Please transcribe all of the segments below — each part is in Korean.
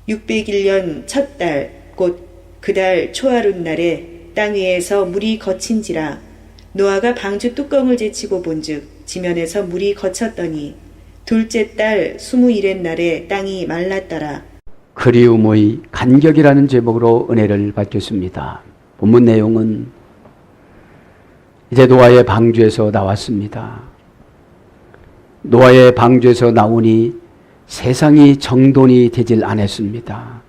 601년 첫 달 곧 그달 초하룻날에 땅 위에서 물이 거친지라 노아가 방주 뚜껑을 제치고 본즉 지면에서 물이 거쳤더니 둘째 달 21의 날에 땅이 말랐더라. 그리움의 간격이라는 제목으로 은혜를 받겠습니다. 본문 내용은 이제 노아의 방주에서 나왔습니다. 노아의 방주에서 나오니 세상이 정돈이 되질 않았습니다.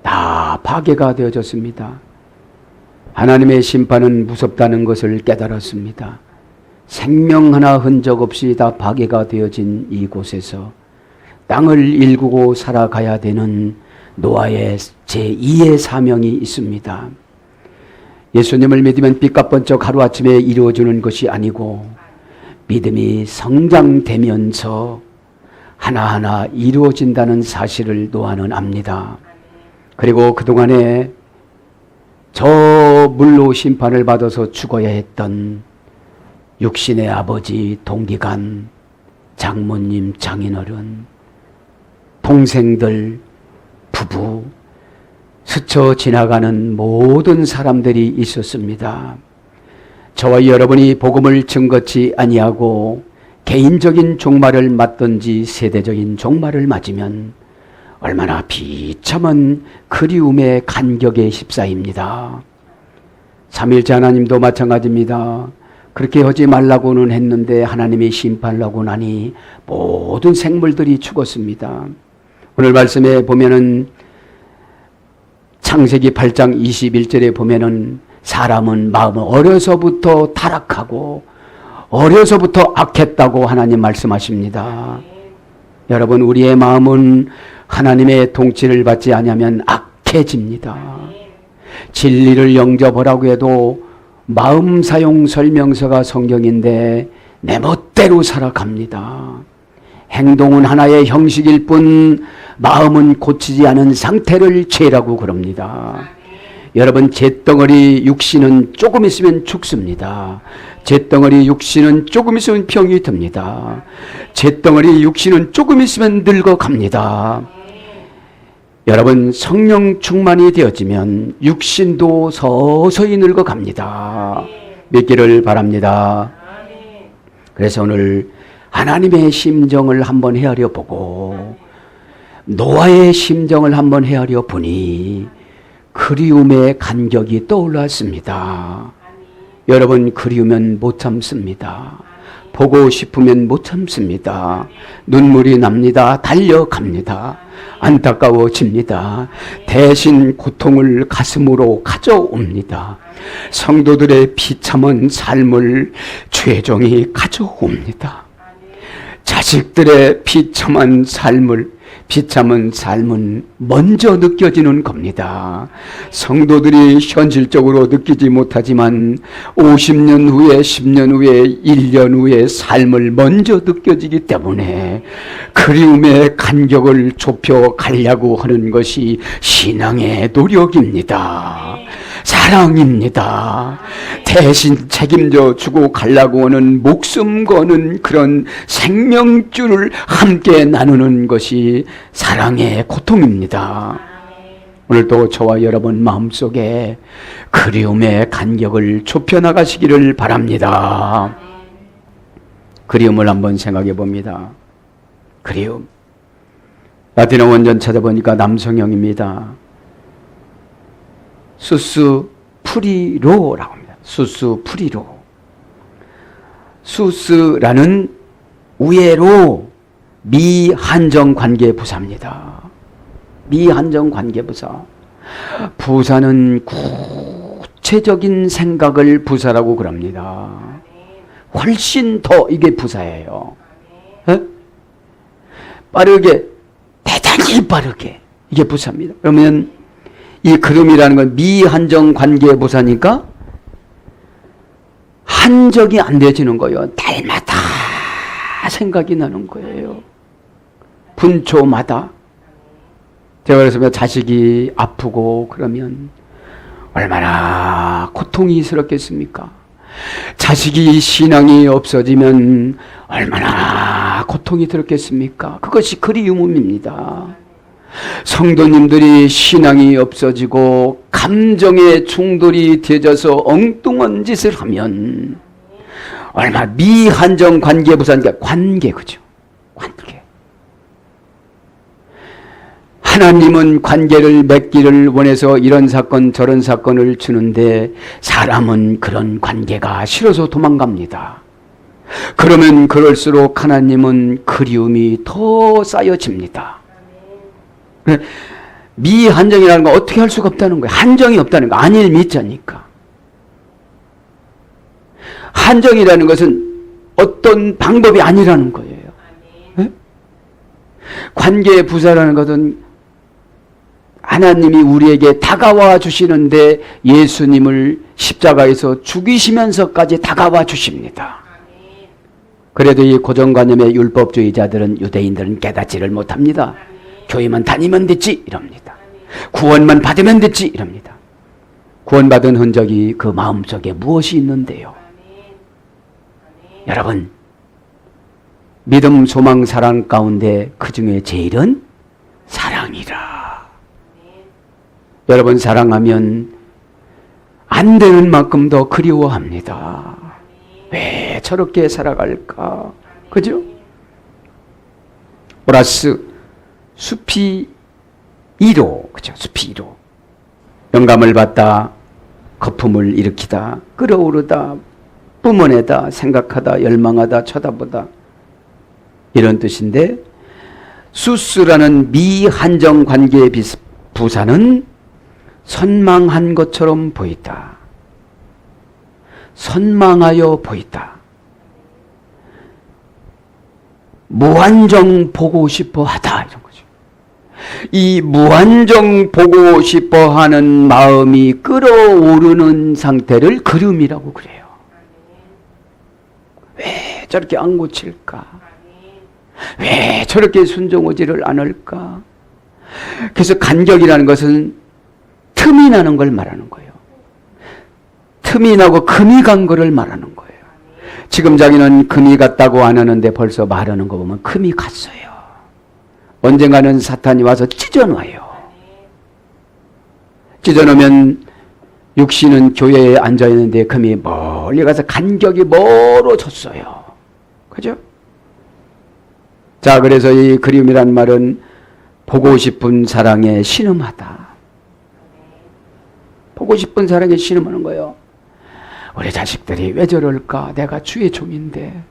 다 파괴가 되어졌습니다. 하나님의 심판은 무섭다는 것을 깨달았습니다. 생명 하나 흔적 없이 다 파괴가 되어진 이곳에서 땅을 일구고 살아가야 되는 노아의 제2의 사명이 있습니다. 예수님을 믿으면 빛과 번쩍 하루아침에 이루어지는 것이 아니고 믿음이 성장되면서 하나하나 이루어진다는 사실을 노아는 압니다. 그리고 그동안에 저 물로 심판을 받아서 죽어야 했던 육신의 아버지, 동기간, 장모님, 장인어른, 동생들, 부부, 스쳐 지나가는 모든 사람들이 있었습니다. 저와 여러분이 복음을 증거치 아니하고 개인적인 종말을 맞든지 세대적인 종말을 맞으면 얼마나 비참한 그리움의 간격에 휩싸입니다. 삼일째 하나님도 마찬가지입니다. 그렇게 하지 말라고는 했는데 하나님이 심판을 하고 나니 모든 생물들이 죽었습니다. 오늘 말씀에 보면은 창세기 8장 21절에 보면은 사람은 마음을 어려서부터 타락하고 어려서부터 악했다고 하나님 말씀하십니다. 여러분, 우리의 마음은 하나님의 통치를 받지 않으면 악해집니다. 진리를 영접하라고 해도 마음 사용 설명서가 성경인데 내 멋대로 살아갑니다. 행동은 하나의 형식일 뿐 마음은 고치지 않은 상태를 죄라고 그럽니다. 여러분, 잿덩어리 육신은 조금 있으면 죽습니다. 잿덩어리 육신은 조금 있으면 병이 듭니다. 잿덩어리 육신은 조금 있으면 늙어갑니다. 여러분, 성령 충만이 되어지면 육신도 서서히 늙어갑니다. 믿기를 바랍니다. 그래서 오늘 하나님의 심정을 한번 헤아려 보고 노아의 심정을 한번 헤아려 보니 그리움의 간격이 떠올랐습니다. 여러분, 그리우면 못 참습니다. 보고 싶으면 못 참습니다. 눈물이 납니다. 달려갑니다. 안타까워집니다. 대신 고통을 가슴으로 가져옵니다. 성도들의 비참한 삶을 죄종이 가져옵니다. 자식들의 비참한 삶은 먼저 느껴지는 겁니다. 성도들이 현실적으로 느끼지 못하지만 50년 후에, 10년 후에, 1년 후에 삶을 먼저 느껴지기 때문에 그리움의 간격을 좁혀 가려고 하는 것이 신앙의 노력입니다. 사랑입니다. 대신 책임져 주고 가려고 하는 목숨 거는 그런 생명줄을 함께 나누는 것이 사랑의 고통입니다. 오늘도 저와 여러분 마음속에 그리움의 간격을 좁혀 나가시기를 바랍니다. 그리움을 한번 생각해 봅니다. 그리움. 라틴어 원전 찾아보니까 남성형입니다. 수스 프리로라고 합니다. 수스 프리로. 수스라는 우애로 미한정 관계 부사입니다. 미한정 관계 부사. 부사는 구체적인 생각을 부사라고 그럽니다. 훨씬 더 이게 부사예요. 에? 빠르게, 대단히 빠르게. 이게 부사입니다. 그러면 이 그름이라는 건 미한정 관계 부사니까 한정이 안 되어지는 거예요. 날마다 생각이 나는 거예요. 분초마다. 제가 그래서 자식이 아프고 그러면 얼마나 고통이 스럽겠습니까? 자식이 신앙이 없어지면 얼마나 고통이 들었겠습니까? 그것이 그리움입니다. 성도님들이 신앙이 없어지고 감정의 충돌이 되어져서 엉뚱한 짓을 하면 얼마나 미한정 관계 부사니까 관계, 그죠? 관계. 하나님은 관계를 맺기를 원해서 이런 사건 저런 사건을 주는데 사람은 그런 관계가 싫어서 도망갑니다. 그러면 그럴수록 하나님은 그리움이 더 쌓여집니다. 미한정이라는 건 어떻게 할 수가 없다는 거예요. 한정이 없다는 거. 안일 미자니까. 한정이라는 것은 어떤 방법이 아니라는 거예요. 네? 관계의 부사라는 것은 하나님이 우리에게 다가와 주시는데 예수님을 십자가에서 죽이시면서까지 다가와 주십니다. 그래도 이 고정관념의 율법주의자들은, 유대인들은 깨닫지를 못합니다. 교회만 다니면 됐지 이럽니다. 구원만 받으면 됐지 이럽니다. 구원받은 흔적이 그 마음속에 무엇이 있는데요? 여러분, 믿음, 소망, 사랑 가운데 그 중에 제일은 사랑이라. 여러분, 사랑하면 안 되는 만큼 더 그리워합니다. 왜 저렇게 살아갈까? 그죠? 플러스 숲이 2로, 그죠? 숲이 2로. 영감을 받다, 거품을 일으키다, 끓어오르다, 뿜어내다, 생각하다, 열망하다, 쳐다보다. 이런 뜻인데, 수스라는 미한정 관계의 부사는 선망한 것처럼 보인다. 선망하여 보인다. 무한정 보고 싶어 하다. 이런 거죠. 이 무한정 보고 싶어 하는 마음이 끓어오르는 상태를 그름이라고 그래요. 왜 저렇게 안 고칠까? 왜 저렇게 순종하지를 않을까? 그래서 간격이라는 것은 틈이 나는 걸 말하는 거예요. 틈이 나고 금이 간 거를 말하는 거예요. 지금 자기는 금이 갔다고 안 하는데 벌써 말하는 거 보면 금이 갔어요. 언젠가는 사탄이 와서 찢어놔요. 찢어놓으면 육신은 교회에 앉아있는데 금이 멀리 가서 간격이 멀어졌어요. 그죠? 자, 그래서 이 그리움이란 말은 보고 싶은 사랑에 신음하다. 보고 싶은 사랑에 신음하는 거예요. 우리 자식들이 왜 저럴까? 내가 주의 종인데.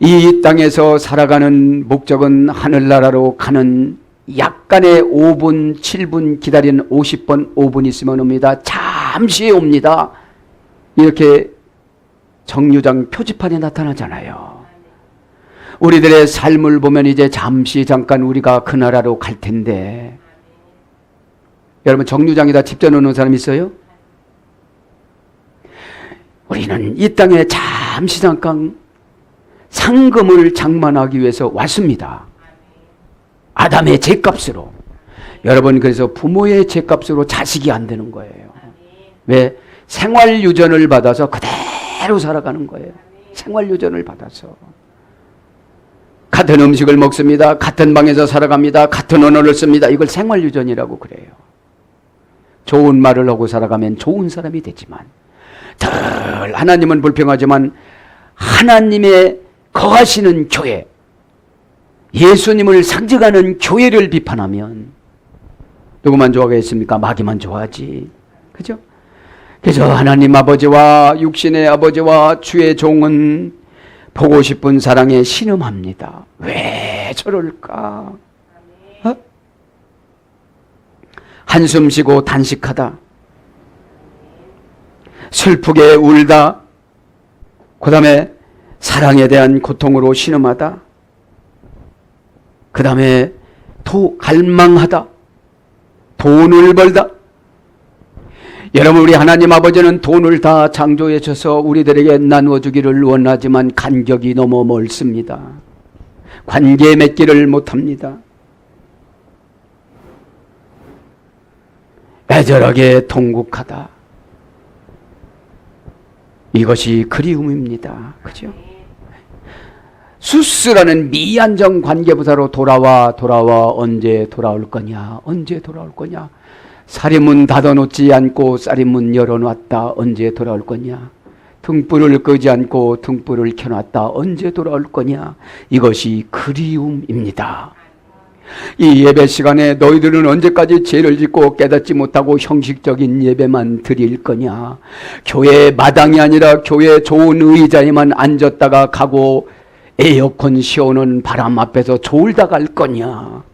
이 땅에서 살아가는 목적은 하늘나라로 가는 약간의 5분, 7분 기다리는 50번, 5분 있으면 옵니다. 잠시 옵니다. 이렇게 정류장 표지판에 나타나잖아요. 우리들의 삶을 보면 이제 잠시 잠깐 우리가 그 나라로 갈 텐데, 여러분 정류장에다 집 져놓는 사람 있어요? 우리는 이 땅에 잠시 잠깐 상금을 장만하기 위해서 왔습니다. 아담의 죄값으로. 여러분, 그래서 부모의 죄값으로 자식이 안 되는 거예요. 왜? 생활유전을 받아서 그대로 살아가는 거예요. 생활유전을 받아서. 같은 음식을 먹습니다. 같은 방에서 살아갑니다. 같은 언어를 씁니다. 이걸 생활유전이라고 그래요. 좋은 말을 하고 살아가면 좋은 사람이 되지만, 늘 하나님은 불평하지만 하나님의 거하시는 교회, 예수님을 상징하는 교회를 비판하면 누구만 좋아하겠습니까? 마귀만 좋아하지. 그죠? 그래서 하나님 아버지와 육신의 아버지와 주의 종은 보고 싶은 사랑에 신음합니다. 왜 저럴까? 어? 한숨 쉬고 단식하다. 슬프게 울다. 그 다음에 사랑에 대한 고통으로 신음하다. 그 다음에 갈망하다. 돈을 벌다. 여러분, 우리 하나님 아버지는 돈을 다 창조해 주셔서 우리들에게 나누어 주기를 원하지만 간격이 너무 멀습니다. 관계 맺기를 못합니다. 애절하게 통곡하다. 이것이 그리움입니다. 그죠? 수스라는 미안정 관계부사로 돌아와 언제 돌아올 거냐, 언제 돌아올 거냐. 살인문 닫아놓지 않고 쌀인문 열어놨다, 언제 돌아올 거냐. 등불을 끄지 않고 등불을 켜놨다, 언제 돌아올 거냐. 이것이 그리움입니다. 이 예배 시간에 너희들은 언제까지 죄를 짓고 깨닫지 못하고 형식적인 예배만 드릴 거냐. 교회 마당이 아니라 교회 좋은 의자에만 앉았다가 가고 에어컨 시원한 바람 앞에서 졸다 갈 거냐.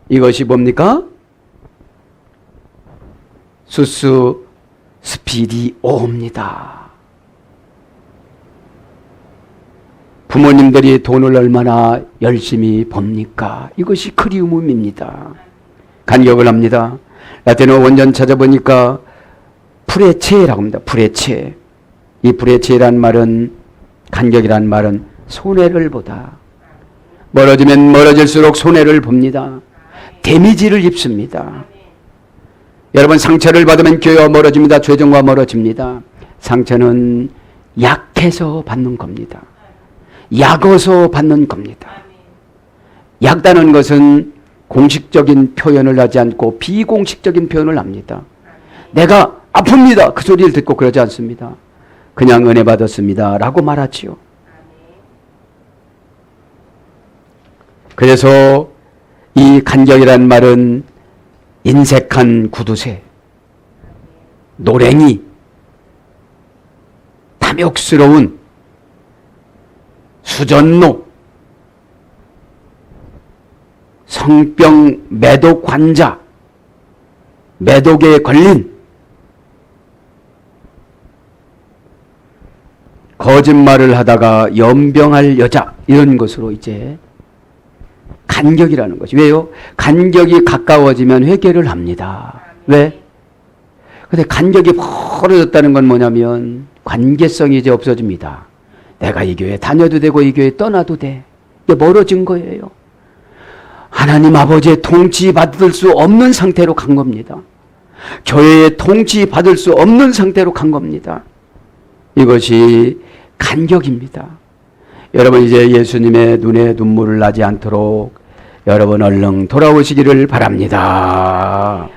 이것이 뭡니까? 수스 스피디오입니다. 부모님들이 돈을 얼마나 열심히 법니까? 이것이 크리움입니다. 간격을 합니다. 라틴어 원전 찾아보니까 프레체라고 합니다. 프레체. 이 프레체란 말은, 간격이란 말은 손해를 보다. 멀어지면 멀어질수록 손해를 봅니다. 데미지를 입습니다. 여러분, 상처를 받으면 교회와 멀어집니다. 죄정과 멀어집니다. 상처는 약해서 받는 겁니다. 약어서 받는 겁니다. 약다는 것은 공식적인 표현을 하지 않고 비공식적인 표현을 합니다. 내가 아픕니다. 그 소리를 듣고 그러지 않습니다. 그냥 은혜 받았습니다 라고 말하지요. 그래서 이 간격이란 말은 인색한 구두쇠, 노랭이, 탐욕스러운 수전노, 성병 매독 환자, 매독에 걸린, 거짓말을 하다가 연병할 여자, 이런 것으로 이제 간격이라는 것이. 왜요? 간격이 가까워지면 회개를 합니다. 왜? 근데 간격이 벌어졌다는 건 뭐냐면 관계성이 이제 없어집니다. 내가 이 교회 다녀도 되고 이 교회 떠나도 돼. 이게 멀어진 거예요. 하나님 아버지의 통치 받을 수 없는 상태로 간 겁니다. 교회의 통치 받을 수 없는 상태로 간 겁니다. 이것이 간격입니다. 여러분, 이제 예수님의 눈에 눈물을 나지 않도록 여러분 얼른 돌아오시기를 바랍니다.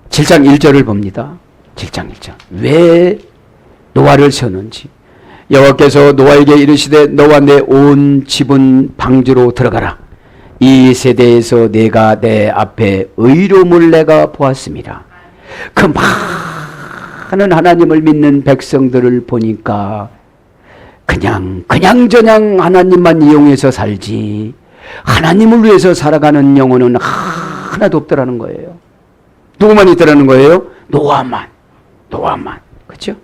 7장 1절을 봅니다. 7장 1절. 왜 노아를 세웠는지. 여호와께서 노아에게 이르시되 너와 내 온 집은 방주로 들어가라. 이 세대에서 내가 내 앞에 의로움을 내가 보았습니다. 그 많은 하나님을 믿는 백성들을 보니까 그냥 하나님만 이용해서 살지 하나님을 위해서 살아가는 영혼은 하나도 없더라는 거예요. 누구만 있더라는 거예요? 노아만. 그렇죠?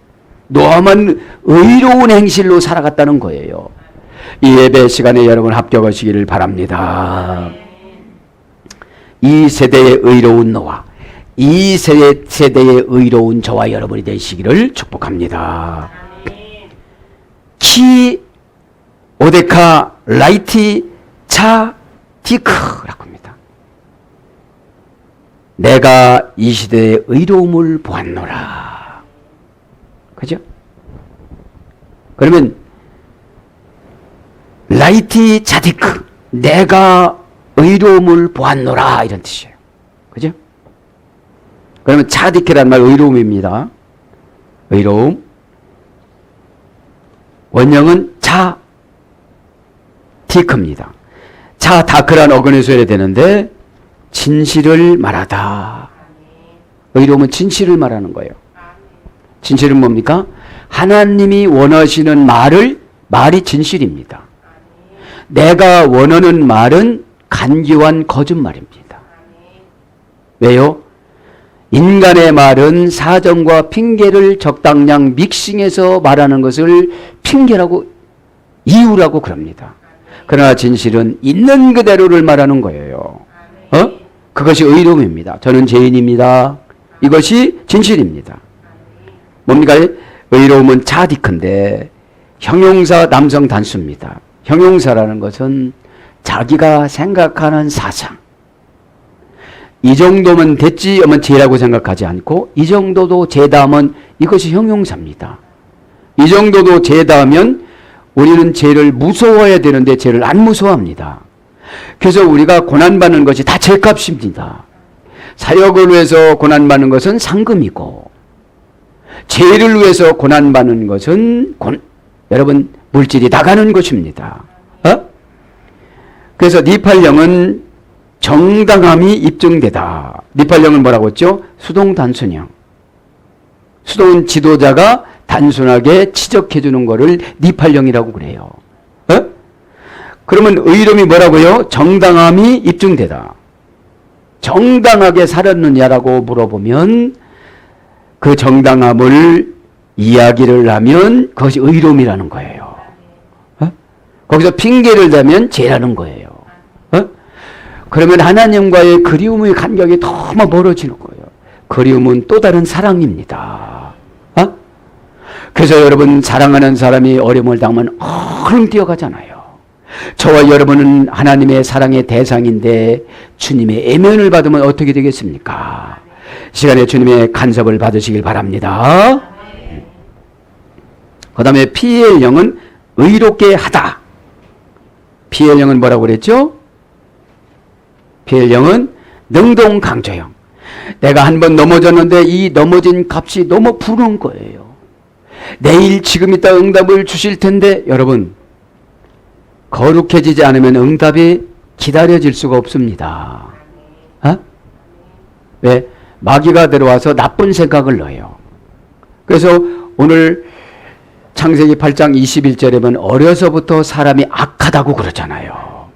노아만 의로운 행실로 살아갔다는 거예요. 이 예배 시간에 여러분 합격하시기를 바랍니다. 이 세대의 의로운 노아, 이 세대의 의로운 저와 여러분이 되시기를 축복합니다. 키 오데카 라이티 차 디크라고 합니다. 내가 이 시대의 의로움을 보았노라. 그죠? 그러면 라이티 차디크, 내가 의로움을 보았노라, 이런 뜻이에요. 그죠? 그러면 차디크라는 말 의로움입니다. 의로움. 원형은 차 디크입니다. 차 다크란 어근에 써야 되는데 진실을 말하다. 의로움은 진실을 말하는 거예요. 진실은 뭡니까? 하나님이 원하시는 말이 진실입니다. 내가 원하는 말은 간교한 거짓말입니다. 왜요? 인간의 말은 사정과 핑계를 적당량 믹싱해서 말하는 것을 핑계라고, 이유라고 그럽니다. 그러나 진실은 있는 그대로를 말하는 거예요. 그것이 의로움입니다. 저는 죄인입니다. 이것이 진실입니다. 뭡니까? 의로움은 차디크인데 형용사 남성 단수입니다. 형용사라는 것은 자기가 생각하는 사상, 이 정도면 됐지 하면 죄라고 생각하지 않고 이 정도도 죄다 하면 이것이 형용사입니다. 이 정도도 죄다 하면 우리는 죄를 무서워해야 되는데 죄를 안 무서워합니다. 그래서 우리가 고난받는 것이 다 죄값입니다. 사역을 위해서 고난받는 것은 상금이고, 죄를 위해서 고난받는 것은 여러분 물질이 나가는 것입니다. 그래서 니팔령은 정당함이 입증되다. 니팔령은 뭐라고 했죠? 수동 단순형. 수동은 지도자가 단순하게 지적해 주는 거를 니팔령이라고 그래요. 그러면 의로움이 뭐라고요? 정당함이 입증되다. 정당하게 살았느냐라고 물어보면 그 정당함을 이야기를 하면 그것이 의로움이라는 거예요. 거기서 핑계를 대면 죄라는 거예요. 그러면 하나님과의 그리움의 간격이 너무 멀어지는 거예요. 그리움은 또 다른 사랑입니다. 그래서 여러분, 사랑하는 사람이 어려움을 당하면 얼른 뛰어가잖아요. 저와 여러분은 하나님의 사랑의 대상인데 주님의 애면을 받으면 어떻게 되겠습니까? 시간에 주님의 간섭을 받으시길 바랍니다. 그 다음에 피엘령은 의롭게 하다. 피엘령은 뭐라고 그랬죠? 피엘령은 능동강조형. 내가 한번 넘어졌는데 이 넘어진 값이 너무 부러운 거예요. 내일 지금 이따 응답을 주실 텐데, 여러분, 거룩해지지 않으면 응답이 기다려질 수가 없습니다. 왜? 마귀가 들어와서 나쁜 생각을 넣어요. 그래서 오늘 창세기 8장 21절에 보면 어려서부터 사람이 악하다고 그러잖아요.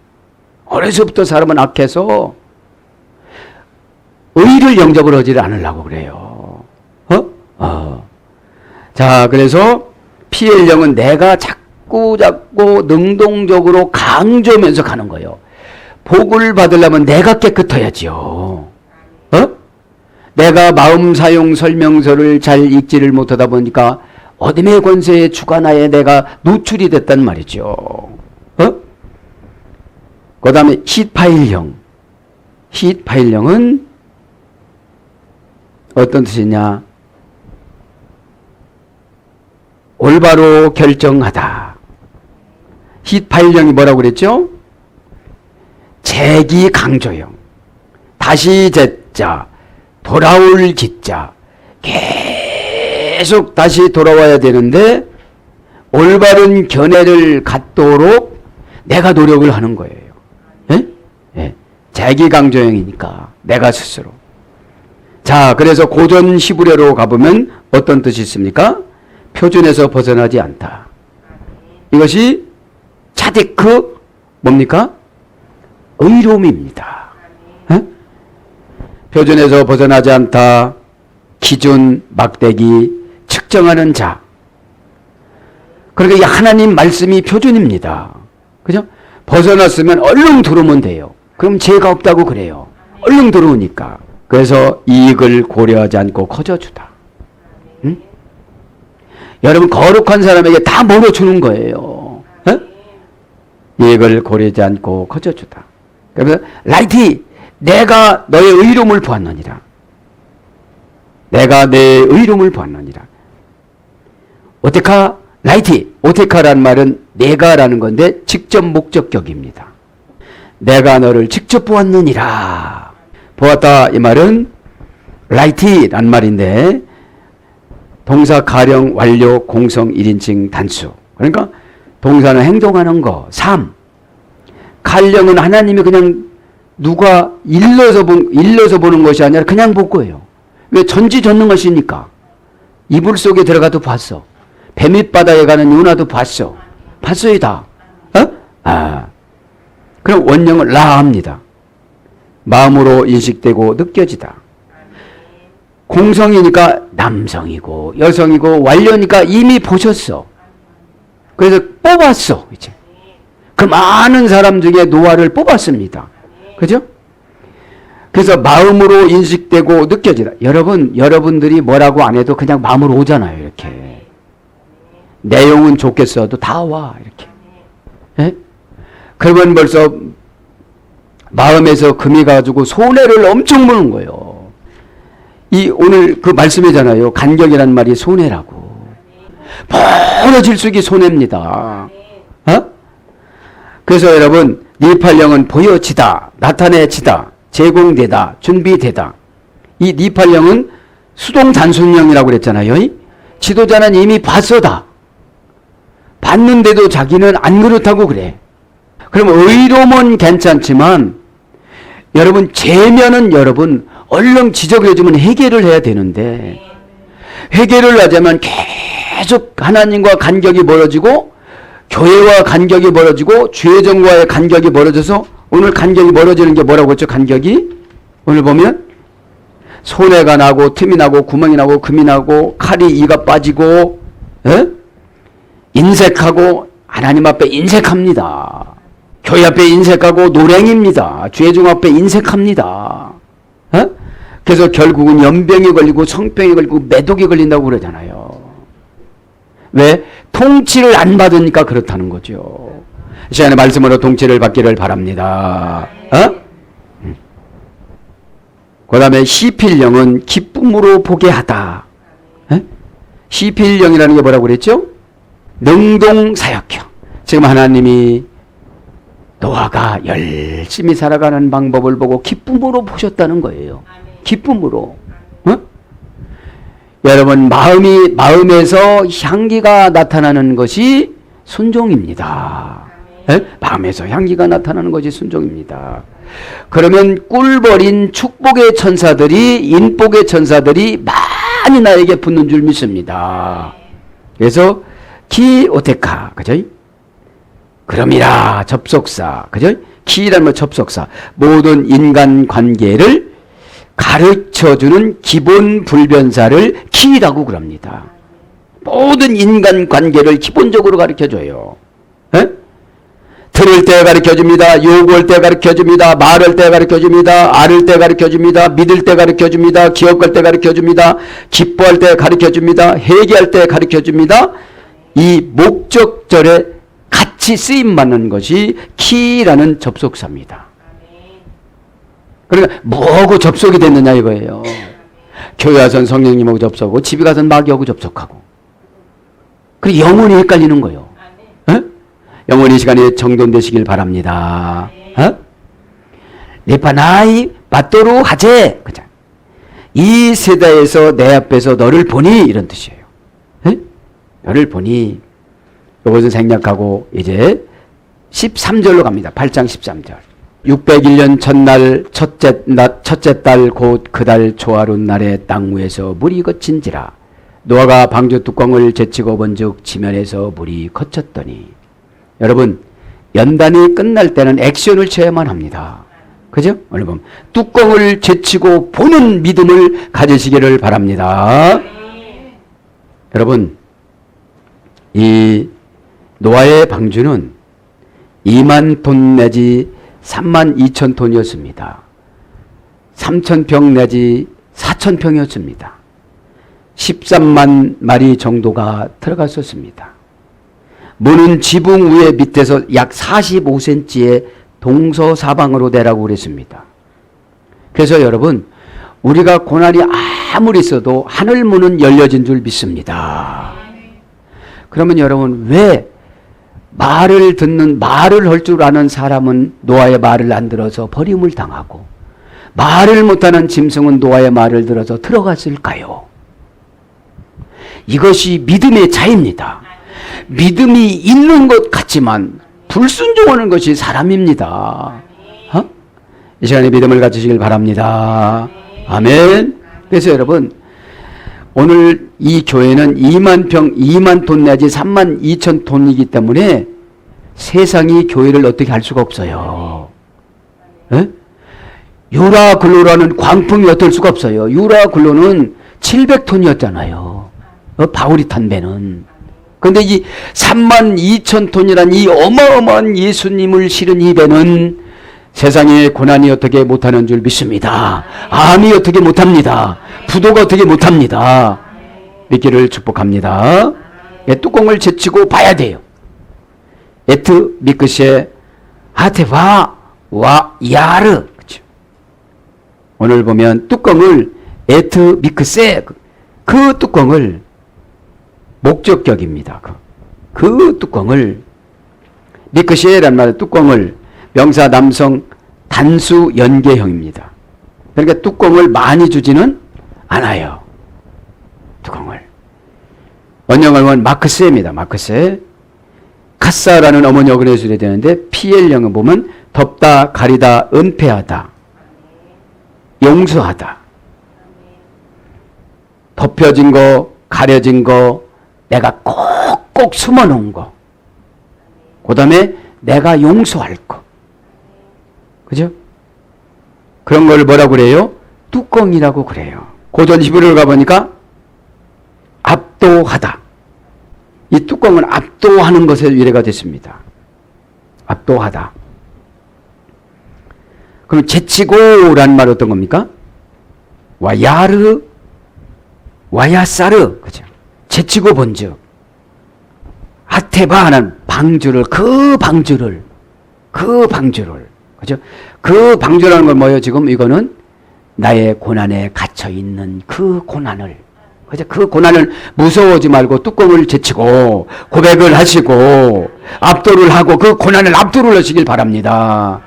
어려서부터 사람은 악해서 의를 영접을 하지 않으려고 그래요. 자, 그래서 피엘령은 내가 자꾸 능동적으로 강조하면서 가는 거예요. 복을 받으려면 내가 깨끗해야지요. 내가 마음 사용 설명서를 잘 읽지를 못하다 보니까 어둠의 권세의 주관하에 내가 노출이 됐단 말이죠. 그 다음에 힛파일령. 힛파일령은 어떤 뜻이냐? 올바로 결정하다. 힛파일령이 뭐라고 그랬죠? 재기강조형. 다시 제자, 돌아올 기자. 계속 다시 돌아와야 되는데 올바른 견해를 갖도록 내가 노력을 하는 거예요. 예? 재기강조형이니까 내가 스스로. 자, 그래서 고전 히브리어로 가보면 어떤 뜻이 있습니까? 표준에서 벗어나지 않다. 이것이 차디크 뭡니까? 의로움입니다. 표준에서 벗어나지 않다. 기준, 막대기, 측정하는 자. 그러니까 하나님 말씀이 표준입니다. 그죠? 벗어났으면 얼른 들어오면 돼요. 그럼 죄가 없다고 그래요. 얼른 들어오니까. 그래서 이익을 고려하지 않고 커져주다. 응? 여러분, 거룩한 사람에게 다 몰아주는 거예요. 이익을 고려하지 않고 커져주다. 그래서 라이티, 내가 너의 의로움을 보았느니라. 내가 내 의로움을 보았느니라. 오테카, 라이티, 오테카라는 말은 내가라는 건데 직접 목적격입니다. 내가 너를 직접 보았느니라. 보았다, 이 말은 라이티란 말인데 동사 가령 완료 공성 1인칭 단수. 그러니까 동사는 행동하는 거, 삶. 갈령은 하나님이 그냥 누가 일러서 보는 것이 아니라 그냥 볼 거예요. 왜? 전지전능하시니까. 이불 속에 들어가도 봤어. 뱀밑바다에 가는 요나도 봤어. 봤어요, 다. 그럼 원형은 라합니다. 마음으로 인식되고 느껴지다. 공성이니까 남성이고 여성이고 완료니까 이미 보셨어. 그래서 뽑았어. 이제 그 많은 사람 중에 노아를 뽑았습니다. 그죠? 그래서 마음으로 인식되고 느껴지다. 여러분들이 뭐라고 안 해도 그냥 마음으로 오잖아요. 이렇게 내용은 좋겠어도 다 와. 이렇게. 예? 그러면 벌써 마음에서 금이 가지고 손해를 엄청 보는 거예요. 오늘 그 말씀이잖아요. 간격이란 말이 손해라고. 벌어질수기 손해입니다. 그래서 여러분, 니팔령은 보여지다, 나타내지다, 제공되다, 준비되다. 이 니팔령은 수동 단순형이라고 그랬잖아요. 지도자는 이미 봤어다. 봤는데도 자기는 안 그렇다고 그래. 그럼 의로면 괜찮지만 여러분, 재면은 여러분 얼른 지적해주면 해결을 해야 되는데, 해결을 하자면 계속 하나님과 간격이 멀어지고 교회와 간격이 멀어지고 주의정과의 간격이 멀어져서, 오늘 간격이 멀어지는 게 뭐라고 했죠? 간격이 오늘 보면 손해가 나고 틈이 나고 구멍이 나고 금이 나고 칼이 이가 빠지고, 인색하고, 하나님 앞에 인색합니다. 교회 앞에 인색하고 노랭입니다. 주의정 앞에 인색합니다. 그래서 결국은 연병이 걸리고 성병이 걸리고 매독이 걸린다고 그러잖아요. 왜? 통치를 안 받으니까 그렇다는 거죠. 이 시간에 말씀으로 통치를 받기를 바랍니다. 그 다음에 시필령은 기쁨으로 보게 하다. 시필령이라는 게 뭐라고 그랬죠? 능동사역형. 지금 하나님이 노아가 열심히 살아가는 방법을 보고 기쁨으로 보셨다는 거예요. 기쁨으로. 여러분, 마음에서 향기가 나타나는 것이 순종입니다. 마음에서 향기가 나타나는 것이 순종입니다. 그러면 꿀버린 축복의 천사들이, 인복의 천사들이 많이 나에게 붙는 줄 믿습니다. 그래서 키오테카, 그죠? 그럼이라 접속사, 그죠? 키라는 접속사, 모든 인간 관계를 가르쳐주는 기본 불변사를 키라고 그럽니다. 모든 인간 관계를 기본적으로 가르쳐줘요. 들을 때 가르쳐줍니다. 요구할 때 가르쳐줍니다. 말할 때 가르쳐줍니다. 앓을 때 가르쳐줍니다. 믿을 때 가르쳐줍니다. 기억할 때 가르쳐줍니다. 기뻐할 때 가르쳐줍니다. 회개할 때 가르쳐줍니다. 이 목적절에 같이 쓰임받는 것이 키라는 접속사입니다. 그러니까 뭐하고 접속이 됐느냐 이거예요. 교회 와서는 성령님하고 접속하고 집에 가서는 마귀하고 접속하고. 그리고 영혼이 헷갈리는 거예요. 영혼이 시간에 정돈되시길 바랍니다. 레파나이 받도록 하제. 이 세대에서 내 앞에서 너를 보니, 이런 뜻이에요. 너를 보니. 이것은 생략하고 이제 13절로 갑니다. 8장 13절. 601년 첫날 첫째 달 곧 그 달 초하룻 날에 땅 위에서 물이 거친지라. 노아가 방주 뚜껑을 제치고 본즉 지면에서 물이 거쳤더니. 여러분, 연단이 끝날 때는 액션을 취해야만 합니다. 그죠? 오늘 보면 뚜껑을 제치고 보는 믿음을 가지시기를 바랍니다. 여러분, 이 노아의 방주는 2만 톤 내지 3만 2천 톤이었습니다. 3천 평 내지 4천 평이었습니다. 13만 마리 정도가 들어갔었습니다. 문은 지붕 위에 밑에서 약 45cm의 동서사방으로 내라고 그랬습니다. 그래서 여러분, 우리가 고난이 아무리 있어도 하늘 문은 열려진 줄 믿습니다. 그러면 여러분, 왜 말을 할 줄 아는 사람은 노아의 말을 안 들어서 버림을 당하고, 말을 못하는 짐승은 노아의 말을 들어서 들어갔을까요? 이것이 믿음의 차이입니다. 믿음이 있는 것 같지만 불순종하는 것이 사람입니다. 이 시간에 믿음을 가지시길 바랍니다. 아멘. 그래서 여러분, 오늘 이 교회는 2만 톤 내지 3만 2천 톤이기 때문에 세상이 교회를 어떻게 할 수가 없어요. 유라굴로라는 광풍이 어떨 수가 없어요. 유라굴로는 700톤이었잖아요. 바울이 탄 배는. 그런데 이 3만 2천 톤이란 이 어마어마한 예수님을 실은 이 배는 세상에 고난이 어떻게 못하는 줄 믿습니다. 암이 어떻게 못합니다. 부도가 어떻게 못합니다. 믿기를 축복합니다. 뚜껑을 제치고 봐야 돼요. 에트 미크시에 하테바 와 야르. 그렇죠? 오늘 보면 뚜껑을 에트 미크세, 그 뚜껑을 목적격입니다. 그 뚜껑을 미크시에라는 말은 뚜껑을 명사 남성 단수 연계형입니다. 그러니까 뚜껑을 많이 주지는 않아요. 뚜껑을. 원형을 보면 마크세입니다. 마크세. 카사라는 어머니 어근에 수술이 되는데 PL형을 보면 덮다, 가리다, 은폐하다, 용서하다. 덮여진 거, 가려진 거, 내가 꼭꼭 숨어놓은 거. 그 다음에 내가 용서할 거. 그죠? 그런 걸 뭐라고 그래요? 뚜껑이라고 그래요. 고전 히브리어를 가보니까 압도하다. 이 뚜껑은 압도하는 것에 유래가 됐습니다. 압도하다. 그럼 제치고라는 말은 어떤 겁니까? 와야르, 와야사르. 그죠? 제치고 본즉. 아테바하는 방주를, 그 방주를. 그죠? 그 방주라는 건 뭐예요? 지금 이거는 나의 고난에 갇혀 있는 그 고난을. 그죠? 그 고난을 무서워하지 말고 뚜껑을 제치고 고백을 하시고 압도를 하고 그 고난을 압도를 하시길 바랍니다.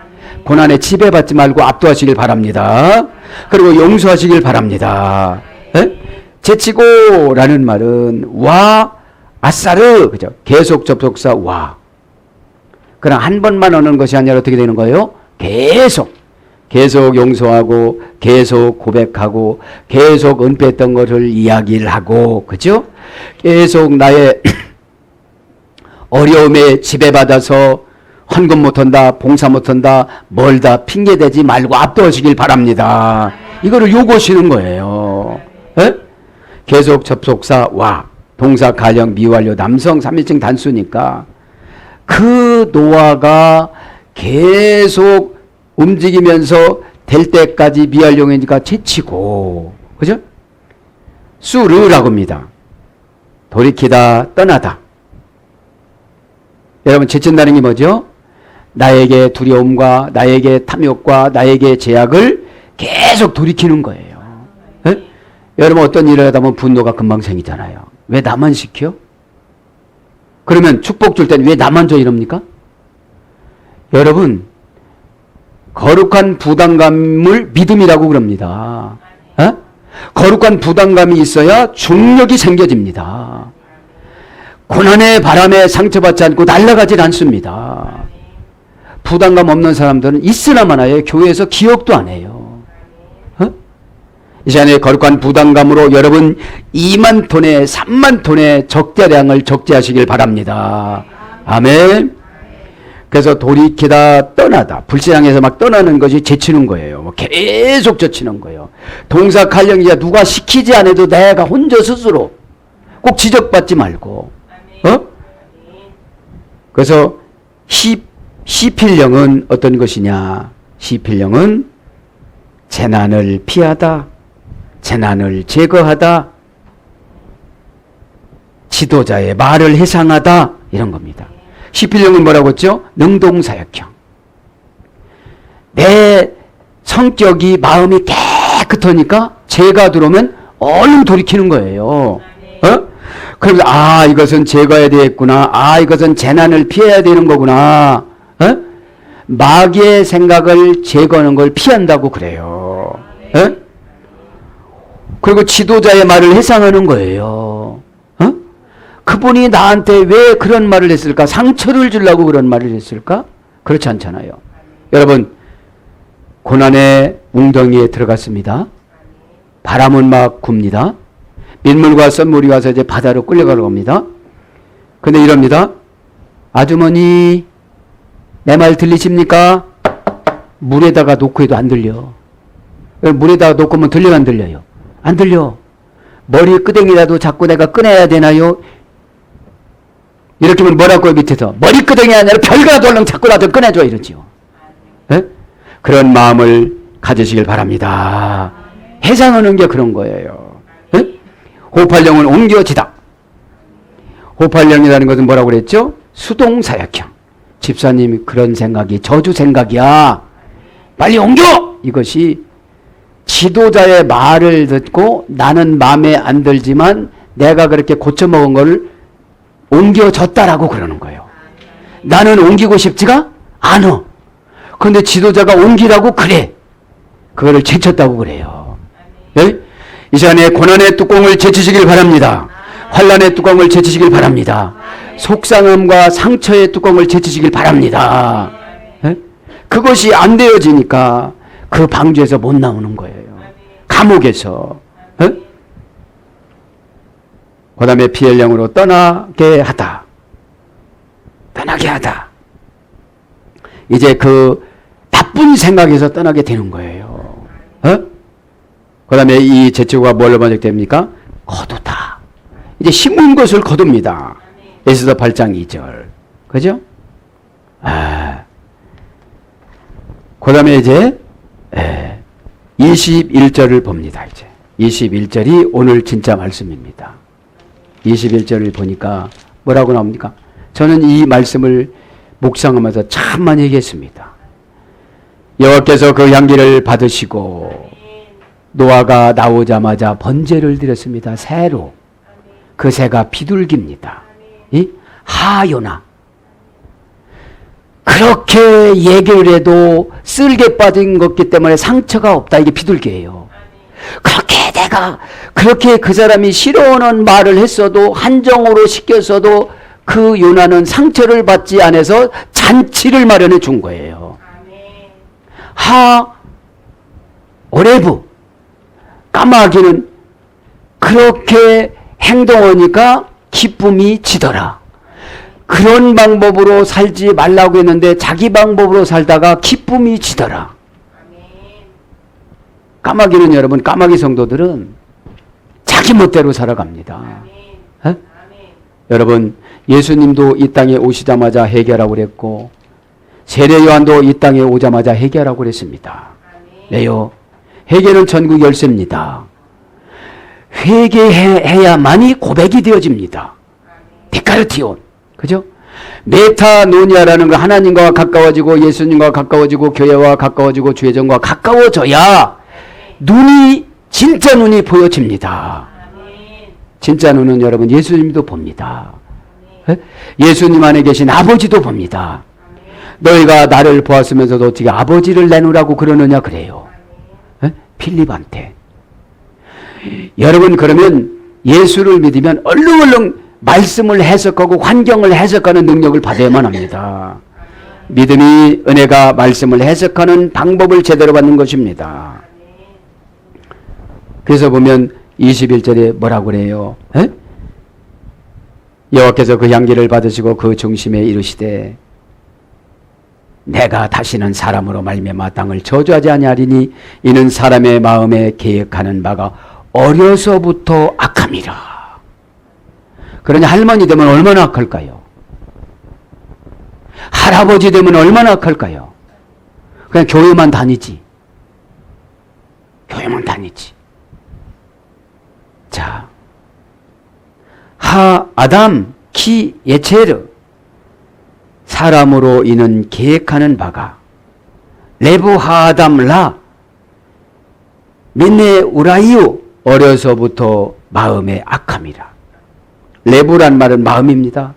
고난에 지배받지 말고 압도하시길 바랍니다. 그리고 용서하시길 바랍니다. 에? 제치고라는 말은 와 아싸르, 그죠? 계속 접속사 와. 그럼 한 번만 오는 것이 아니라 어떻게 되는 거예요? 계속 용서하고 계속 고백하고 계속 은폐했던 것을 이야기를 하고, 그죠? 계속 나의 어려움에 지배받아서 헌금 못한다, 봉사 못한다, 멀다 핑계대지 말고 압도하시길 바랍니다. 이거를 요구하시는 거예요. 에? 계속 접속사 와, 동사 가령 미완료 남성 3인칭 단수니까 그 노아가 계속 움직이면서 될 때까지 미완료이니까 제치고, 그죠? 수르라고 합니다. 돌이키다, 떠나다. 여러분, 제친다는 게 뭐죠? 나에게 두려움과 나에게 탐욕과 나에게 제약을 계속 돌이키는 거예요. 에? 여러분, 어떤 일을 하다 보면 분노가 금방 생기잖아요. 왜 나만 시켜? 그러면 축복 줄 때는 왜 나만 줘 이럽니까? 여러분, 거룩한 부담감을 믿음이라고 그럽니다. 에? 거룩한 부담감이 있어야 중력이 생겨집니다. 고난의 바람에 상처받지 않고 날아가질 않습니다. 부담감 없는 사람들은 있으나 마나요. 교회에서 기억도 안 해요. 이 시간에 거룩한 부담감으로 여러분 2만 톤에 3만 톤의 적자량을 적재하시길 바랍니다. 아멘. 그래서 돌이키다, 떠나다. 불신앙에서 막 떠나는 것이 제치는 거예요. 계속 제치는 거예요. 동사 칼령이야 누가 시키지 않아도 내가 혼자 스스로 꼭 지적받지 말고. 그래서 시필령은 어떤 것이냐? 시필령은 재난을 피하다, 재난을 제거하다, 지도자의 말을 해상하다, 이런 겁니다. 시필령은 뭐라고 했죠? 능동사역형. 내 성격이 마음이 깨끗하니까 죄가 들어오면 얼른 돌이키는 거예요. 그러면서 이것은 제거해야 되겠구나. 이것은 재난을 피해야 되는 거구나. 마귀의 생각을 제거하는 걸 피한다고 그래요. 그리고 지도자의 말을 해상하는 거예요. 그분이 나한테 왜 그런 말을 했을까? 상처를 주려고 그런 말을 했을까? 그렇지 않잖아요. 여러분, 고난의 웅덩이에 들어갔습니다. 바람은 막 굽니다. 민물과 썬물이 와서 이제 바다로 끌려가려고 합니다. 근데 이럽니다. 아주머니, 내 말 들리십니까? 물에다가 놓고 해도 안 들려. 물에다가 놓고 하면 들려요, 안 들려요? 안 들려. 머리 끄댕이라도 자꾸 내가 꺼내야 되나요? 이렇게 하면 뭐라고 밑에서 머리 끄댕이 아니라 별거라도 얼른 자꾸 나도 꺼내줘 이러지요. 네? 그런 마음을 가지시길 바랍니다. 해상하는 게 그런 거예요. 네? 호팔령은 옮겨지다. 호팔령이라는 것은 뭐라고 그랬죠? 수동사역형. 집사님이 그런 생각이 저주 생각이야. 빨리 옮겨! 이것이 지도자의 말을 듣고 나는 마음에 안 들지만 내가 그렇게 고쳐먹은 걸 옮겨졌다라고 그러는 거예요. 나는 옮기고 싶지가 않아. 그런데 지도자가 옮기라고 그래. 그거를 제쳤다고 그래요. 예? 이 시간에 고난의 뚜껑을 제치시길 바랍니다. 환난의 뚜껑을 제치시길 바랍니다. 속상함과 상처의 뚜껑을 제치시길 바랍니다. 예? 그것이 안 되어지니까 그 방주에서 못 나오는 거예요. 감옥에서. 예? 그 다음에 피엘령으로 떠나게 하다. 떠나게 하다. 이제 그 나쁜 생각에서 떠나게 되는 거예요. 그 다음에 이 제치고가 뭘로 번역됩니까? 거두다. 이제 심은 것을 거둡니다. 에스더 8장 2절. 그죠? 그 다음에 이제 21절을 봅니다. 이제 21절이 오늘 진짜 말씀입니다. 21절을 보니까 뭐라고 나옵니까? 저는 이 말씀을 묵상하면서 참 많이 얘기했습니다. 여호와께서 그 향기를 받으시고 노아가 나오자마자 번제를 드렸습니다. 새로. 그 새가 비둘기입니다. 이 하요나. 그렇게 얘기를 해도 쓸개 빠진 것기 때문에 상처가 없다. 이게 비둘기예요. 그렇게 그 사람이 싫어하는 말을 했어도 한정으로 시켰어도 그 요나는 상처를 받지 않아서 잔치를 마련해 준 거예요. 오레부. 까마귀는 그렇게 행동하니까 기쁨이 지더라. 그런 방법으로 살지 말라고 했는데 자기 방법으로 살다가 기쁨이 지더라. 까마귀는 여러분, 까마귀 성도들은 자기 멋대로 살아갑니다. 여러분, 예수님도 이 땅에 오시자마자 회개하라고 그랬고 세례 요한도 이 땅에 오자마자 회개하라고 그랬습니다. 왜요? 회개는 전국 열쇠입니다. 회개해야만이 고백이 되어집니다. 데카르티온. 그죠? 메타노니아라는 거, 하나님과 가까워지고 예수님과 가까워지고 교회와 가까워지고 주의 정과 가까워져야 눈이, 진짜 눈이 보여집니다. 진짜 눈은 여러분 예수님도 봅니다. 예수님 안에 계신 아버지도 봅니다. 너희가 나를 보았으면서도 어떻게 아버지를 내놓으라고 그러느냐 그래요. 필립한테. 여러분, 그러면 예수를 믿으면 얼른 말씀을 해석하고 환경을 해석하는 능력을 받아야만 합니다. 믿음이 은혜가 말씀을 해석하는 방법을 제대로 받는 것입니다. 그래서 보면 21절에 뭐라고 그래요? 여호와께서 그 향기를 받으시고 그 중심에 이르시되 내가 다시는 사람으로 말미암아 땅을 저주하지 아니하리니 이는 사람의 마음에 계획하는 바가 어려서부터 악함이라. 그러니 할머니 되면 얼마나 악할까요? 할아버지 되면 얼마나 악할까요? 그냥 교회만 다니지. 교회만 다니지. 자, 아담 키 예체르. 사람으로 이는 계획하는 바가 레부 하아담 라 민네 우라이유. 어려서부터 마음에 악함이라. 레부란 말은 마음입니다.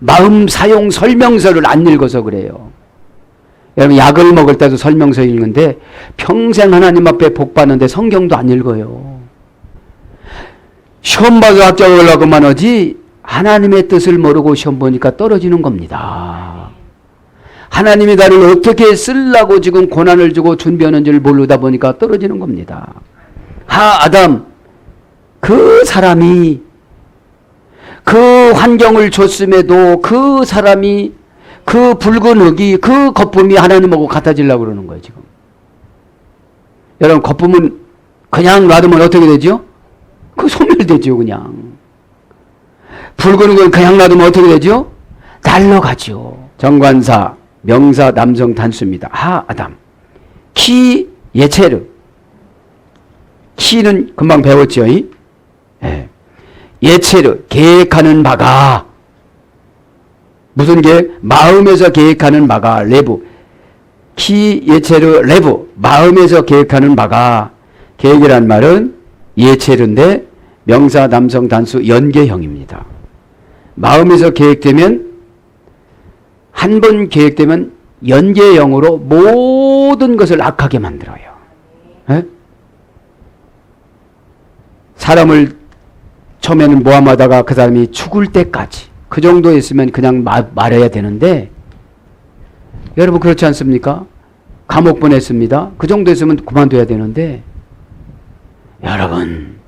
마음 사용 설명서를 안 읽어서 그래요. 여러분, 약을 먹을 때도 설명서 읽는데 평생 하나님 앞에 복 받는데 성경도 안 읽어요. 시험 봐서 합격하려고만 하지 하나님의 뜻을 모르고 시험 보니까 떨어지는 겁니다. 하나님이 나를 어떻게 쓰려고 지금 고난을 주고 준비하는지를 모르다 보니까 떨어지는 겁니다. 아담, 그 사람이 그 환경을 줬음에도 그 사람이 그 붉은 흙이 그 거품이 하나님하고 같아지려고 그러는 거예요, 지금. 여러분, 거품은 그냥 놔두면 어떻게 되죠? 그 소멸되죠, 그냥. 붉은 흙은 그냥 놔두면 어떻게 되죠? 날아가죠. 정관사, 명사, 남성 단수입니다. 아담. 키, 예체르. 키는 금방 배웠죠. 예체르, 계획하는 바가. 무슨 계획? 마음에서 계획하는 바가. 레부. 키, 예체르, 레부. 마음에서 계획하는 바가. 계획이란 말은 예체르인데 명사, 남성 단수 연계형입니다. 마음에서 계획되면 한 번 계획되면 연계형으로 모든 것을 악하게 만들어요. 에? 사람을 처음에는 모함하다가 그 사람이 죽을 때까지 그 정도 있으면 그냥 말해야 되는데, 여러분 그렇지 않습니까? 감옥 보냈습니다. 그 정도 있으면 그만둬야 되는데, 여러분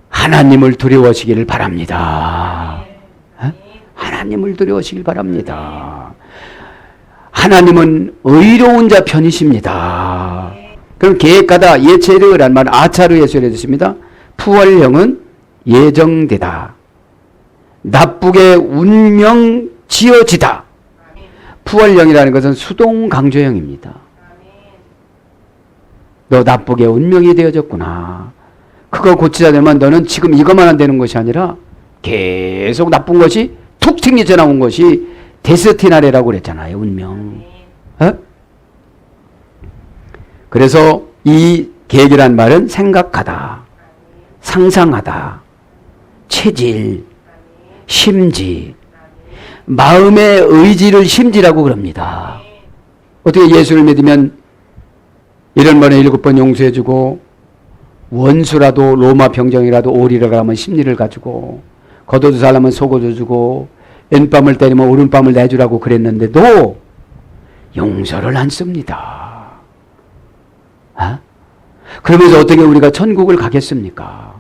하나님을 두려워하시기를 바랍니다. 에? 하나님을 두려워하시길 바랍니다. 하나님은 의로운 자 편이십니다. 그럼 계획하다 예체르란 말은 아차르 예술해 주십니다. 푸월형은 예정되다. 나쁘게 운명 지어지다. 푸월형이라는 것은 수동 강조형입니다. 너 나쁘게 운명이 되어졌구나. 그거 고치자 되면 너는 지금 이것만 안 되는 것이 아니라 계속 나쁜 것이 툭 튕겨져 나온 것이 데스티나레라고 그랬잖아요. 운명. 어? 그래서 이 계획이란 말은 생각하다, 상상하다, 체질, 심지, 마음의 의지를 심지라고 그럽니다. 어떻게 예수를 믿으면 1년만에 7번 용서해주고 원수라도 로마 병정이라도 오리를 가면 심리를 가지고 겉옷을 살려면 속옷을 주고 왼밤을 때리면 오른밤을 내주라고 그랬는데도 용서를 안 씁니다. 어? 그러면서 어떻게 우리가 천국을 가겠습니까?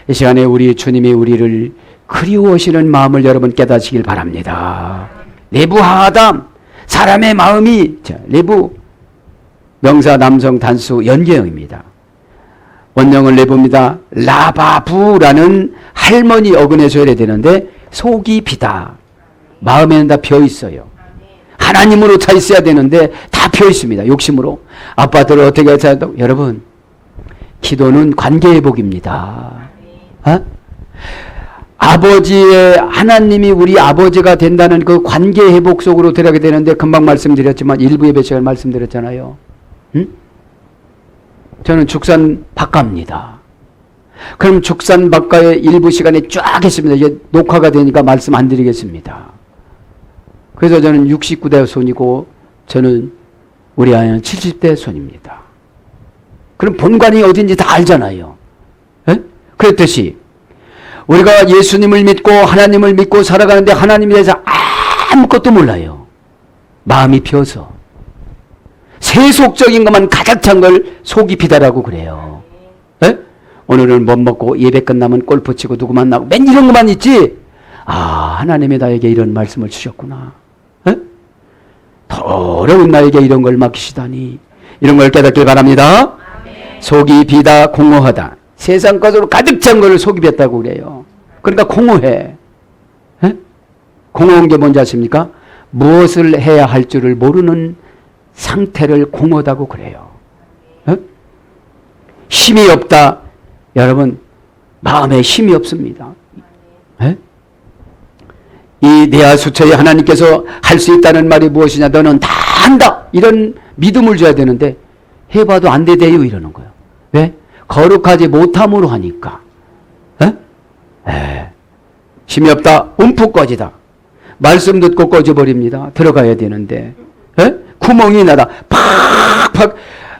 이 시간에 우리 주님이 우리를 그리워하시는 마음을 여러분 깨닫시길 바랍니다. 내부 하담, 사람의 마음이, 내부 명사 남성 단수 연계형입니다. 원형을 내봅니다. 라바부라는 할머니 어근에서 해야 되는데 속이 비다. 마음에는 다 비어 있어요. 하나님으로 차 있어야 되는데 다 비어 있습니다. 욕심으로. 아빠들을 어떻게 해야 된다고? 여러분, 기도는 관계 회복입니다. 어? 아버지의 하나님이 우리 아버지가 된다는 그 관계 회복 속으로 들어가게 되는데 금방 말씀드렸지만 일부 예배 시간 말씀드렸잖아요. 응? 저는 죽산 박가입니다. 그럼 죽산 박가의 일부 시간에 쫙 했습니다. 이제 녹화가 되니까 말씀 안 드리겠습니다. 그래서 저는 69대 손이고 저는 우리 아이는 70대 손입니다. 그럼 본관이 어딘지 다 알잖아요. 에? 그랬듯이 우리가 예수님을 믿고 하나님을 믿고 살아가는데 하나님에 대해서 아무것도 몰라요. 마음이 비어서. 세속적인 것만 가득 찬 걸 속이 비다라고 그래요. 에? 오늘은 못 먹고 예배 끝나면 골프 치고 누구 만나고 맨 이런 것만 있지. 아, 하나님이 나에게 이런 말씀을 주셨구나. 에? 더러운 나에게 이런 걸 맡기시다니. 이런 걸 깨닫길 바랍니다. 속이 비다 공허하다. 세상 것으로 가득 찬 걸 속이 비었다고 그래요. 그러니까 공허해. 에? 공허한 게 뭔지 아십니까? 무엇을 해야 할 줄을 모르는 상태를 공허하다고 그래요. 에? 힘이 없다. 여러분, 마음에 힘이 없습니다. 에? 이 내하수처에 하나님께서 할 수 있다는 말이 무엇이냐? 너는 다 한다. 이런 믿음을 줘야 되는데 해봐도 안 되대요 이러는 거예요. 왜? 거룩하지 못함으로 하니까. 에? 에. 힘이 없다. 움푹 꺼지다. 말씀 듣고 꺼져버립니다. 들어가야 되는데. 에? 구멍이 나다. 팍팍.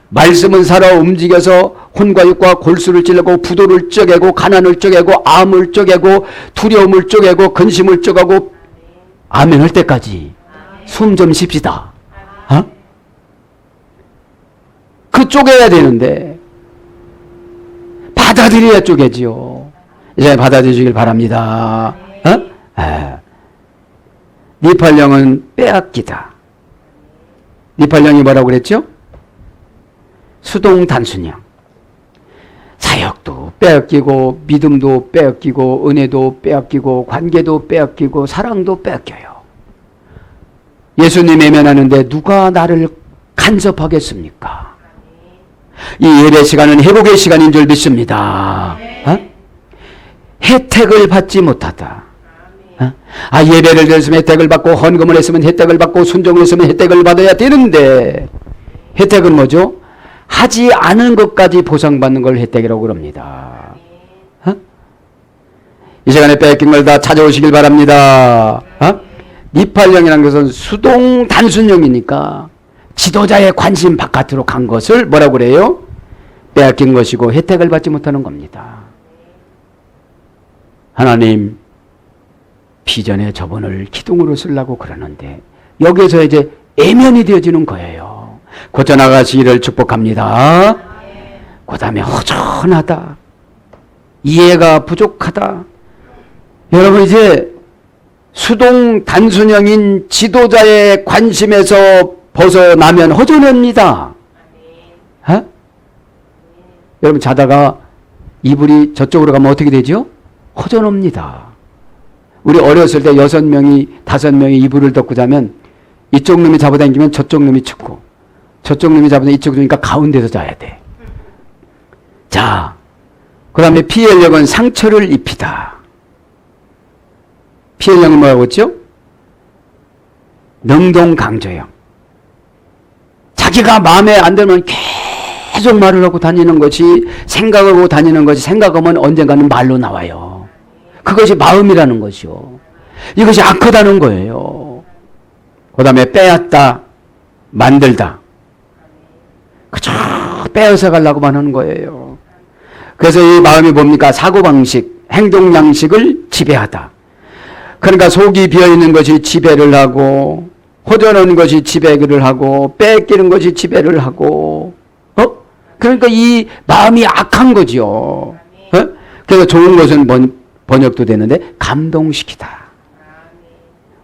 말씀은 살아 움직여서 혼과 육과 골수를 찔러고 부도를 쪼개고 가난을 쪼개고 암을 쪼개고 두려움을 쪼개고 근심을 쪼개고 아멘 할 때까지 숨 좀 쉽시다. 어? 그 쪼개야 되는데 받아들여야 쪼개지요. 이제 받아들이시길 바랍니다. 어? 니팔령은 빼앗기다. 니팔령이 뭐라고 그랬죠? 수동 단순형. 사역도 빼앗기고 믿음도 빼앗기고 은혜도 빼앗기고 관계도 빼앗기고 사랑도 빼앗겨요. 예수님 외면하는데 누가 나를 간섭하겠습니까? 이 예배 시간은 회복의 시간인 줄 믿습니다. 어? 혜택을 받지 못하다. 어? 아, 예배를 드렸으면 혜택을 받고 헌금을 했으면 혜택을 받고 순종을 했으면 혜택을 받아야 되는데 혜택은 뭐죠? 하지 않은 것까지 보상받는 걸 혜택이라고 그럽니다. 어? 이 시간에 뺏긴 걸 다 찾아오시길 바랍니다. 어? 니팔령이라는 것은 수동 단순령이니까 지도자의 관심 바깥으로 간 것을 뭐라고 그래요? 빼앗긴 것이고 혜택을 받지 못하는 겁니다. 하나님, 비전의 저분을 기둥으로 쓰려고 그러는데 여기에서 이제 애면이 되어지는 거예요. 고쳐나가시기를 축복합니다. 그 다음에 허전하다, 이해가 부족하다. 여러분, 이제 수동 단순형인 지도자의 관심에서 벗어나면 허전합니다. 어? 여러분, 자다가 이불이 저쪽으로 가면 어떻게 되죠? 허전합니다. 우리 어렸을 때 6명이 5명이 이불을 덮고 자면 이쪽 놈이 잡아당기면 저쪽 놈이 춥고 저쪽 놈이 잡아당기면 이쪽 놈이니까 가운데서 자야 돼. 자, 그 다음에 피해력은 상처를 입히다. 피해력은 뭐라고 했죠? 능동강조형. 자기가 마음에 안 들면 계속 말을 하고 다니는 것이, 생각하고 다니는 것이, 생각하면 언젠가는 말로 나와요. 그것이 마음이라는 것이요. 이것이 악하다는 거예요. 그 다음에 빼앗다, 만들다. 그저 빼앗아 가려고만 하는 거예요. 그래서 이 마음이 뭡니까? 사고방식, 행동양식을 지배하다. 그러니까 속이 비어있는 것이 지배를 하고, 허전한 것이 지배를 하고, 뺏기는 것이 지배를 하고, 그러니까 이 마음이 악한 거죠. 그래서 좋은 것은 번역도 되는데, 감동시키다.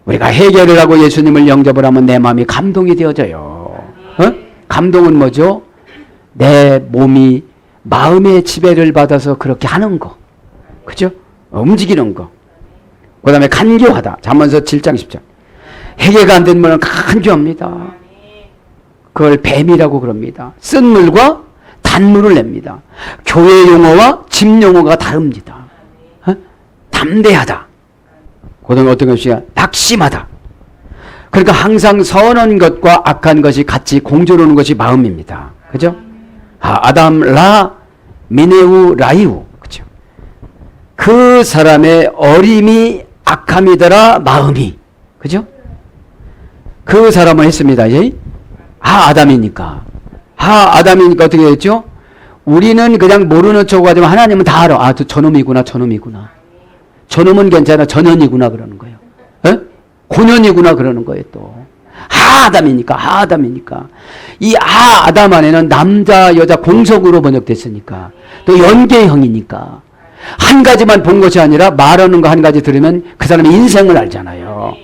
우리가 해결을 하고 예수님을 영접을 하면 내 마음이 감동이 되어져요. 감동은 뭐죠? 내 몸이 마음의 지배를 받아서 그렇게 하는 거. 그죠? 움직이는 거. 그 다음에 간교하다. 잠언서 7장 10장. 해결가 안 된 물은 간교합니다. 그걸 뱀이라고 그럽니다. 쓴 물과 단물을 냅니다. 교회 용어와 집 용어가 다릅니다. 담대하다. 그 다음에 어떤 것이야? 낙심하다. 그러니까 항상 선한 것과 악한 것이 같이 공존하는 것이 마음입니다. 그죠? 아담 라 미네우 라이우. 그죠? 그 사람의 어림이 악함이더라 마음이. 그죠? 그 사람은 했습니다. 아담이니까. 아담이니까 어떻게 됐죠? 우리는 그냥 모르는 척 하지만 하나님은 다 알아. 저놈이구나, 저놈이구나. 저놈은 괜찮아, 전현이구나 그러는 거예요. 고년이구나 그러는 거예요 또. 아담이니까. 이 아담 안에는 남자, 여자 공석으로 번역됐으니까. 또 연계형이니까. 한 가지만 본 것이 아니라 말하는 거 한 가지 들으면 그 사람의 인생을 알잖아요.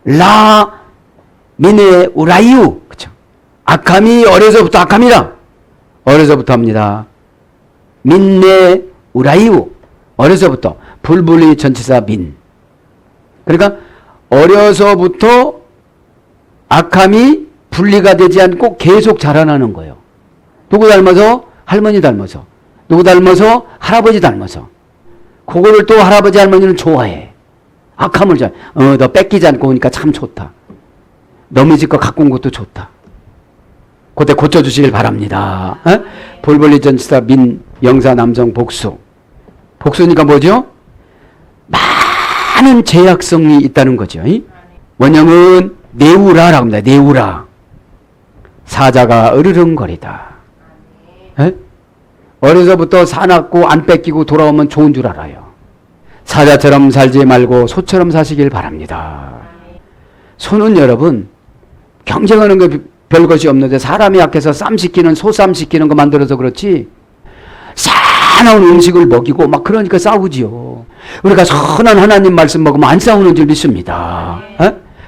라 미네 우라이유. 그쵸? 악함이 어려서부터 악함이라. 어려서부터 합니다. 민네 우라이유. 어려서부터. 불불리 전치사 민. 그러니까 어려서부터 악함이 분리가 되지 않고 계속 자라나는 거예요. 누구 닮아서? 할머니 닮아서. 누구 닮아서? 할아버지 닮아서. 그거를 또 할아버지 할머니는 좋아해. 악함을 너 뺏기지 않고 오니까 참 좋다. 너무 집 거 갖고 온 것도 좋다. 그때 고쳐주시길 바랍니다. 볼볼리 전치사 민, 영사 남성 복수. 복수니까 뭐죠? 많은 제약성이 있다는 거죠. 원형은 네우라라고 합니다. 네우라. 사자가 으르렁거리다. 어려서부터 사납고 안 뺏기고 돌아오면 좋은 줄 알아요. 사자처럼 살지 말고 소처럼 사시길 바랍니다. 소는 여러분 경쟁하는 거 별것이 없는데 사람이 약해서 쌈 시키는 소쌈 시키는 거 만들어서 그렇지 싸나운 음식을 먹이고 막 그러니까 싸우지요. 우리가 선한 하나님 말씀 먹으면 안 싸우는 줄 믿습니다.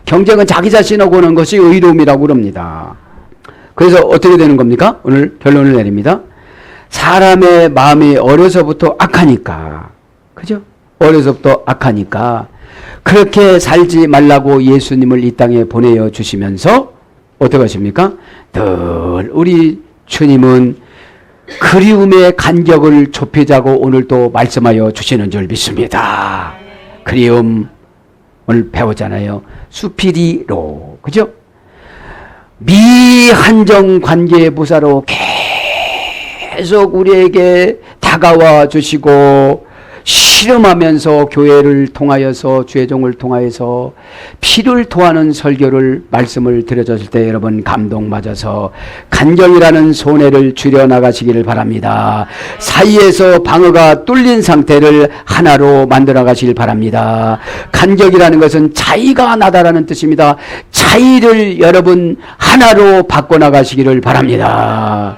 경쟁은 자기 자신하고 하는 것이 의로움이라고 그럽니다. 그래서 어떻게 되는 겁니까? 오늘 결론을 내립니다. 사람의 마음이 어려서부터 악하니까, 그죠? 어려서부터 악하니까 그렇게 살지 말라고 예수님을 이 땅에 보내어 주시면서 어떻게 하십니까? 늘 우리 주님은 그리움의 간격을 좁히자고 오늘 또 말씀하여 주시는 줄 믿습니다. 그리움 오늘 배우잖아요. 수피리로, 그죠? 미한정 관계 부사로 계속 우리에게 다가와 주시고 실험하면서 교회를 통하여서 주의종을 통하여서 피를 토하는 설교를 말씀을 드려졌을 때 여러분 감동맞아서 간경이라는 손해를 줄여나가시기를 바랍니다. 사이에서 방어가 뚫린 상태를 하나로 만들어가시길 바랍니다. 간격이라는 것은 차이가 나다라는 뜻입니다. 차이를 여러분 하나로 바꿔나가시기를 바랍니다.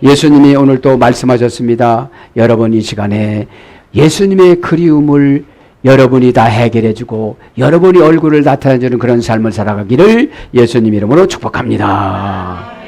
예수님이 오늘 또 말씀하셨습니다. 여러분 이 시간에 예수님의 그리움을 여러분이 다 해결해주고 여러분이 얼굴을 나타내주는 그런 삶을 살아가기를 예수님 이름으로 축복합니다.